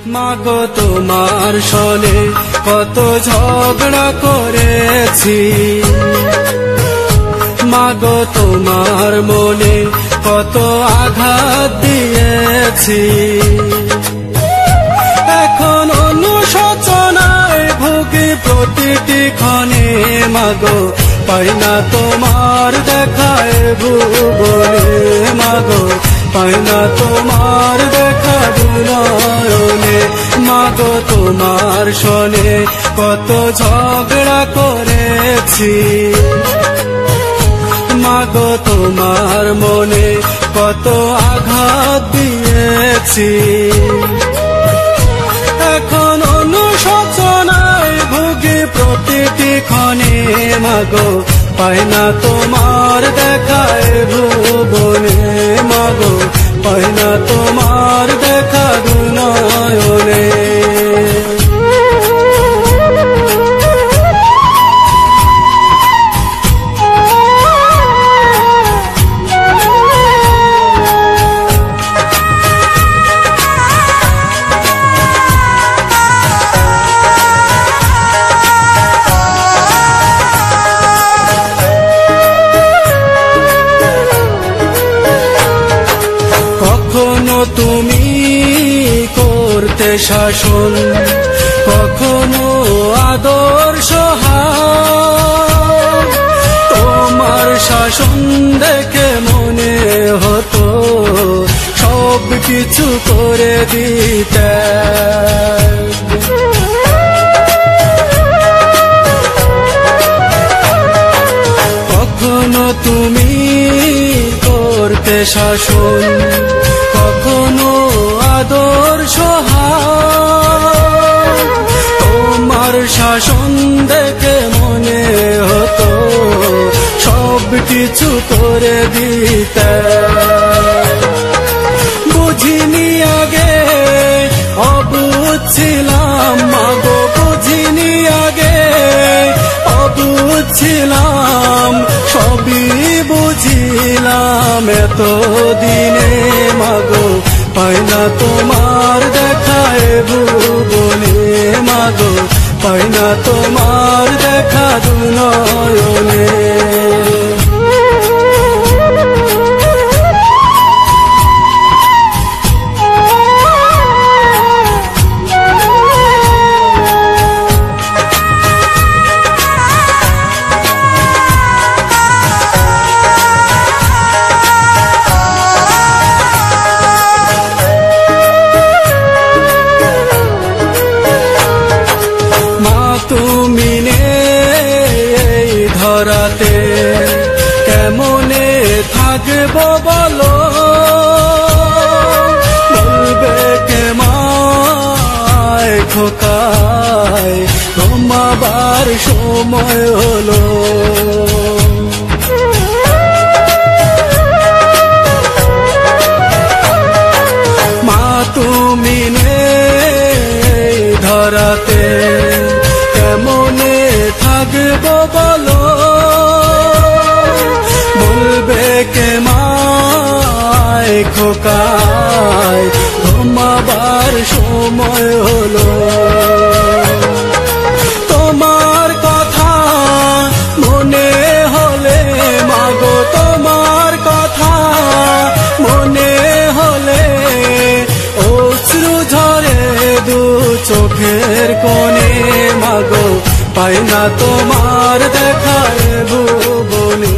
মাগো তোমার সনে কত ঝগড়া করেছি, মাগো তোমার মনে কত আঘাত দিয়েছি। এখন অনুশোচনায় ভুগি প্রতিটি ক্ষণে, মাগো পাই না তোমার দেখায় ভুবনে, মাগো পাই না তোমার দেখা দুনয়নে। মাগো তোমার সনে কত ঝগড়া করেছি, মাগো তোমার মনে কত আঘাত দিয়েছি। এখন অনুশোচনায় ভুগি প্রতিটি ক্ষণে, মাগো পাই না তোমার দেখায় ভুবনে, মাগো পাই না তোমার দেখা দুনয়নে। কখনো তুমি করতে শাসন, কখনো আদর্শ হার, তোমার শাসন দেখে মনে হতো সব কিছু করে দিতে। কখনো তুমি করতে শাসন, কখনো আদর্শ হার, তোমার শাসন দেখে মনে হতো সব কিছু করে দিতে। বুঝিনি আগে অবুঝ ছিলাম, মাগো বুঝিনি আগে অবুঝ ছিলাম, সবই বুঝিলাম এতদিনে। মাগো পাই না তোমার দেখায় ভুবনে, মাগো পাই না তোমার দেখা দুনয়নে। তুমি নেই ধরাতে কেমনে থাকবো বলো, বলবে কে মায় খোকায় ঘুমাবার সময় হলো। মা তুমি নেই ধরাতে কেমনে থাকবো বলো, বলবে কে মায় খোকায় ঘুমাবার সময় হলো। তোমার কথা মনে হলে, মাগো তোমার কথা মনে হলে অশ্রু ঝরে দু চোখের কোণে। মাগো পাই না তোমার দেখায় ভুবনে।